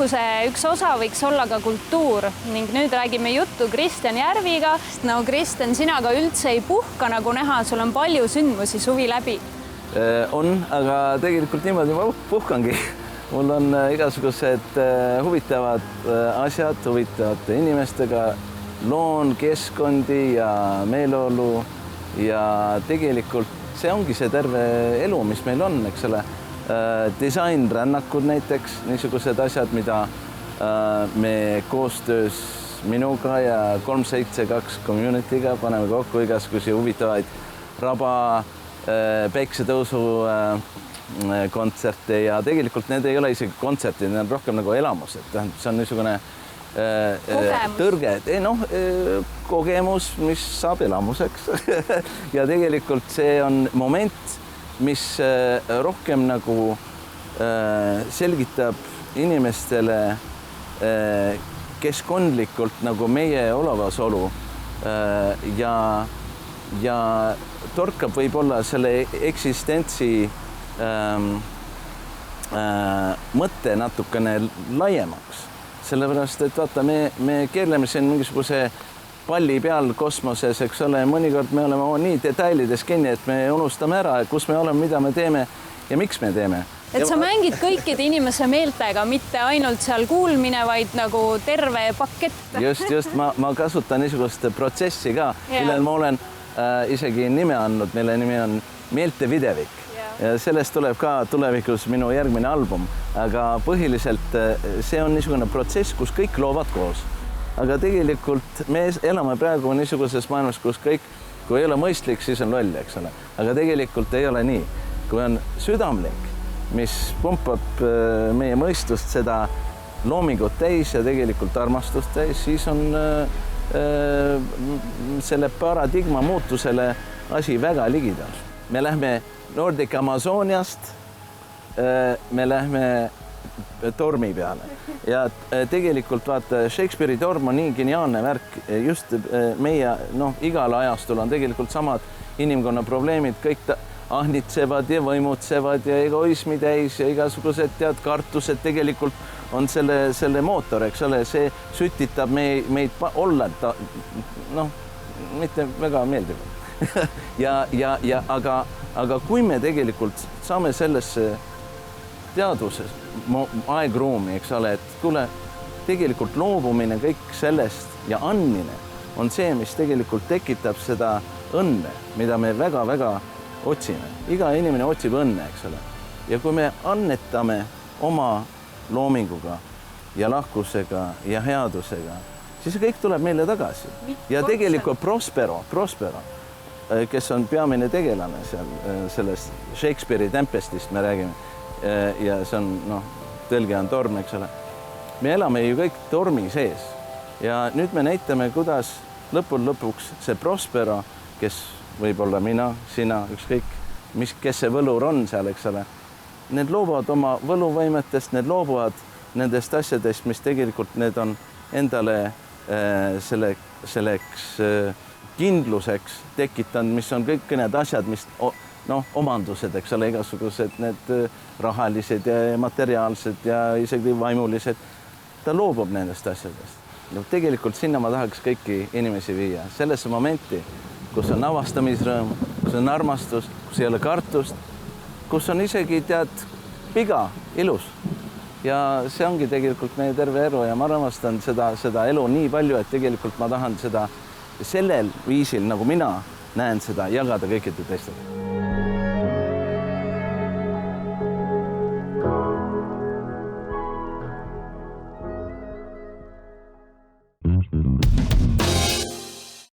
puhkuse üks osa võiks olla ka kultuur ning nüüd räägime juttu Kristjan Järviga. No Kristjan, sina ka üldse ei puhka, nagu näha, sul on palju sündmusi suvi läbi. On, aga tegelikult niimoodi ma puhkangi. Mul on igasugused huvitavad asjad, huvitavate inimestega, loon keskkondi ja meeleolu ja tegelikult see ongi see terve elu, mis meil on, eks ole. Disainrännakud näiteks, niisugused asjad, mida me koostöös minuga ja 372 community'ga paneme kokku igasugusi huvitavaid raba päiksetõusu kontserte ja tegelikult need ei ole isegi kontserdid, need on rohkem nagu elamused. Tähendab, see on niisugune tõrge, kogemus, mis saab elamuseks. Ja tegelikult see on moment, mis rohkem nagu selgitab inimestele keskkondlikult nagu meie olevasolu ja torkab võib-olla selle eksistentsi mõtte natukene laiemaks. Sellepärast, et vaata, me keerleme siin mingisuguse palli peal kosmoses, eks ole, mõnikord me oleme nii detailides kinni, et me unustame ära, kus me oleme, mida me teeme ja miks me teeme. Et sa mängid kõikide inimese meeltega, mitte ainult seal kuulmine, vaid nagu terve pakett. Just, ma kasutan niisugust protsessi ka, millel ma olen isegi nime andnud, mille nimi on Meeltevidevik. Ja sellest tuleb ka tulevikus minu järgmine album, aga põhiliselt see on niisugune protsess, kus kõik loovad koos. Aga tegelikult me elame praegu niisuguses maailmas, kus kõik, kui ei ole mõistlik, siis on loll, eks ole. Aga tegelikult ei ole nii. Kui on südamlik, mis pumpab meie mõistust seda loomingut täis ja tegelikult armastust täis, siis on selle paradigma muutusele asi väga ligidal. Me lähme Nordic Amazoniast, me lähme tormi peale ja tegelikult vaata, Shakespeare'i torm on nii geniaalne värk, just meie, igal ajastul on tegelikult samad inimkonna probleemid, kõik ahnitsevad ja võimutsevad ja egoismi täis ja igasugused kartused tegelikult on selle mootor, eks ole, see sütitab meid olla, mitte väga meeldiv. Aga kui me tegelikult saame sellesse teaduses aegruumi, eks ole, et kuule, tegelikult loobumine kõik sellest ja andmine on see, mis tegelikult tekitab seda õnne, mida me väga-väga otsime. Iga inimene otsib õnne, eks ole. Ja kui me annetame oma loominguga ja lahkusega ja headusega, siis kõik tuleb meile tagasi. Ja tegelikult Prospero, kes on peamine tegelane seal sellest Shakespeare'i Tempestist me räägime ja see on, tõlge on torm, eks ole. Me elame ju kõik tormi sees ja nüüd me näitame, kuidas lõpuks see Prospero, kes võib-olla mina, sina, ükskõik, kes see võlur on seal, eks ole, need loobuvad oma võluvõimetest, need loobuvad nendest asjadest, mis tegelikult need on endale selleks kindluseks tekitanud, mis on kõik need asjad, mis omandused, eks ole, igasugused need rahalised ja materiaalsed ja isegi vaimulised. Ta loobub nendest asjadest. Tegelikult sinna ma tahaks kõiki inimesi viia. Sellesse momenti, kus on avastamisrõõm, kus on armastus, kus ei ole kartust, kus on isegi piga, ilus. Ja see ongi tegelikult meie terve elu ja ma armastan seda elu nii palju, et tegelikult ma tahan seda sellel viisil, nagu mina näen seda, jagada kõikide teistele.